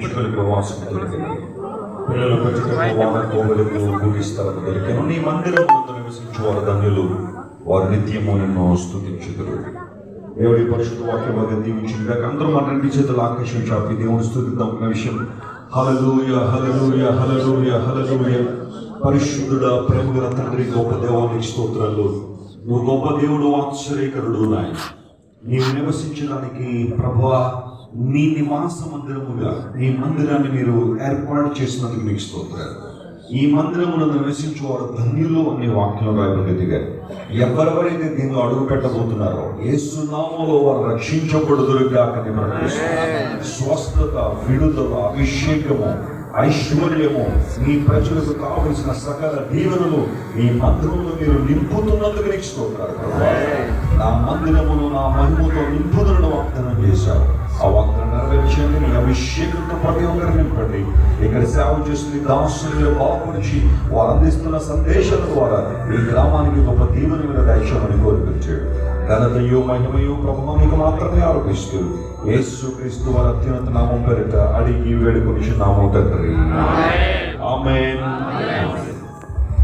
పిల్లలు కూడిస్తారు దొరికాను. నీ మందిరములో నివసించు వారు ధన్యులు, వారు నిత్యము నిన్ను స్తుతించుదురు. దేవుడి పరిశుద్ధ వాక్య భాగం దీవించింది. అందరూ మన రెండు చేతులు ఆకాశం చాపి దేవుని స్తుతిద్దాం. విషయం హల్లెలూయా హల్లెలూయా హల్లెలూయా హల్లెలూయా. పరిశుద్ధుడా, ప్రేమగల తండ్రి, గొప్ప దేవానికి స్తోత్రాలు. నువ్వు గొప్ప దేవుడు, ఆశ్చర్యకరుడు నాయన. నీవు నివసించడానికి ప్రభువా నీ నివాస మందిరముగా ఈ మందిరాన్ని మీరు ఏర్పాటు చేసినందుకు మీకు స్తోత్రాలు. ఈ మందిరమును నివసించేవారు ధన్యులు అనే వాక్యం రాయబడినదిగా ఎవరెవరైతే దీనిలో అడుగు పెట్టబోతున్నారో యేసు నామములో వారు రక్షించబడుదురుగాక. స్వస్థత, విడుదల, అభిషేకము, ఐశ్వర్యము, మీ ప్రజలకు కావలసిన సకల దీవెనలు ఈ మందిరంలో మీరు నింపుతున్నందుకు నీకు స్తోత్రాలు. నా మందిరమును నా మహిమతో నింపుదలను వాగ్దానం చేశారు. ఆ వాగ్దానం నెరవేర్చండి. నీ అభిషేకంతో ప్రతి ఒక్కరు నింపండి. ఇక్కడ సేవ చేస్తున్న దాసులు బాగుపరిచి వారు అందిస్తున్న సందేశాల ద్వారా ఈ గ్రామానికి గొప్ప దీవెన మీద దయచేయమని కోరుకొచ్చాడు. ఘనతయు మహిమయు ప్రభువానికి మాత్రమే ఆరోపిస్తూ యేసుక్రీస్తు వారి అత్యున్నత నామం పేరిట అడిగి వేడుకొని నామం తండ్రి. ఆమేన్.